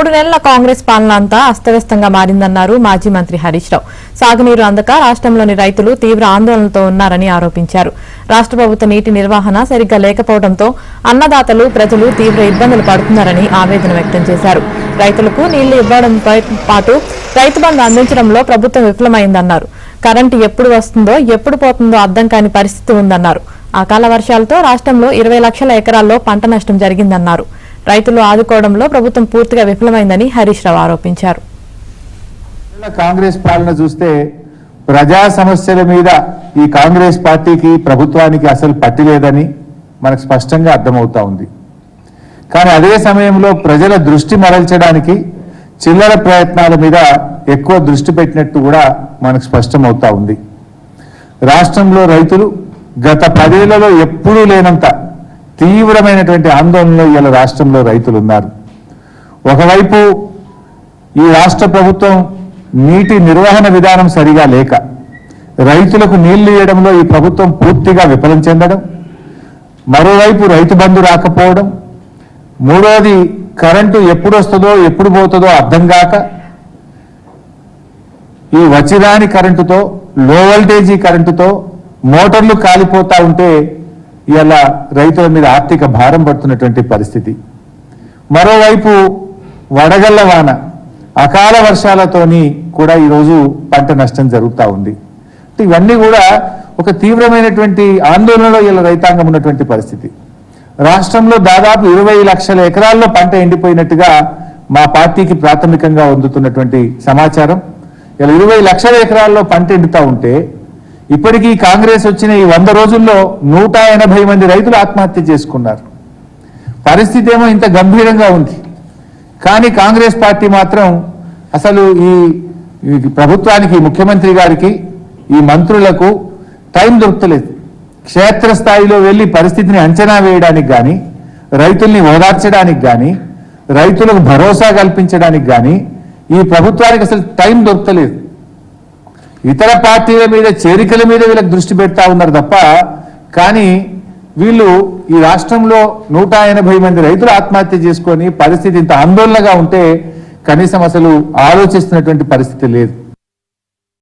3 నెలల కాంగ్రెస్ పాలన అంతా అస్తవ్యస్తంగా మారిందన్నారు మాజీ మంత్రి హరీష్ రావు. సాగునీరు అందక రాష్ట్రంలోని రైతులు తీవ్ర ఆందోళనతో ఉన్నారని ఆరోపించారు. రాష్ట్ర ప్రభుత్వ నీటి నిర్వహణ సరిగ్గా లేకపోవడంతో అన్నదాతలు ప్రజలు తీవ్ర ఇబ్బందులు పడుతున్నారని ఆవేదన వ్యక్తం చేశారు. రైతులకు నీళ్లు ఇవ్వడంతో పాటు రైతు బంధు అందించడంలో ప్రభుత్వం విఫలమైందన్నారు. కరెంటు ఎప్పుడు వస్తుందో ఎప్పుడు పోతుందో అర్థం కాని పరిస్థితి ఉందన్నారు. అకాల వర్షాలతో రాష్ట్రంలో 20 లక్షల ఎకరాల్లో పంట నష్టం జరిగిందన్నారు. రైతులు ఆదుకోవడంలో ప్రభుత్వం పూర్తిగా విఫలమైందని హరీష్ రావు ఆరోపించారు. కాంగ్రెస్ పాలన చూస్తే ప్రజా సమస్యల మీద ఈ కాంగ్రెస్ పార్టీకి ప్రభుత్వానికి అసలు పట్టి లేదని మనకు స్పష్టంగా అర్థమవుతా ఉంది. కానీ అదే సమయంలో ప్రజల దృష్టి మరల్చడానికి చిల్లర ప్రయత్నాల మీద ఎక్కువ దృష్టి పెట్టినట్టు కూడా మనకు స్పష్టమవుతా ఉంది. రాష్ట్రంలో రైతులు గత 10 ఏళ్లలో ఎప్పుడూ లేనంత తీవ్రమైనటువంటి ఆందోళనలో ఇలా రాష్ట్రంలో రైతులు ఉన్నారు. ఒకవైపు ఈ రాష్ట్ర ప్రభుత్వం నీటి నిర్వహణ విధానం సరిగా లేక రైతులకు నీళ్లు ఇవ్వడంలో ఈ ప్రభుత్వం పూర్తిగా విఫలం చెందడం, మరోవైపు రైతు బంధు రాకపోవడం, మూడోది కరెంటు ఎప్పుడు వస్తుందో ఎప్పుడు పోతుందో అర్థం కాక ఈ వచ్చిరాని కరెంటుతో లో వోల్టేజీ కరెంటుతో మోటార్లు కాలిపోతా ఉంటే ఇలా రైతుల మీద ఆర్థిక భారం పడుతున్నటువంటి పరిస్థితి. మరోవైపు వడగళ్ల వాన అకాల వర్షాలతోని కూడా ఈరోజు పంట నష్టం జరుగుతూ ఉంది. ఇవన్నీ కూడా ఒక తీవ్రమైనటువంటి ఆందోళనలో ఇలా రైతాంగం ఉన్నటువంటి పరిస్థితి. రాష్ట్రంలో దాదాపు 20 లక్షల ఎకరాల్లో పంట ఎండిపోయినట్టుగా మా పార్టీకి ప్రాథమికంగా అందుతున్నటువంటి సమాచారం. ఇలా 20 లక్షల ఎకరాల్లో పంట ఎండుతూ ఉంటే ఇప్పటికీ కాంగ్రెస్ వచ్చిన ఈ 100 రోజుల్లో 180 మంది రైతులు ఆత్మహత్య చేసుకున్నారు. పరిస్థితి ఏమో ఇంత గంభీరంగా ఉంది. కానీ కాంగ్రెస్ పార్టీ మాత్రం అసలు ఈ ప్రభుత్వానికి, ముఖ్యమంత్రి గారికి, ఈ మంత్రులకు టైం దొరకలేదు. క్షేత్రస్థాయిలో వెళ్ళి పరిస్థితిని అంచనా వేయడానికి కానీ, రైతుల్ని ఓదార్చడానికి కానీ, రైతులకు భరోసా కల్పించడానికి కానీ ఈ ప్రభుత్వానికి అసలు టైం దొరకలేదు. ఇతర పార్టీల మీద, చేరికల మీద వీళ్ళకి దృష్టి పెడతా ఉన్నారు తప్ప, కానీ వీళ్ళు ఈ రాష్ట్రంలో 180 మంది రైతులు ఆత్మహత్య చేసుకొని పరిస్థితి ఇంత ఆందోళనగా ఉంటే కనీసం అసలు ఆలోచిస్తున్నటువంటి పరిస్థితి లేదు.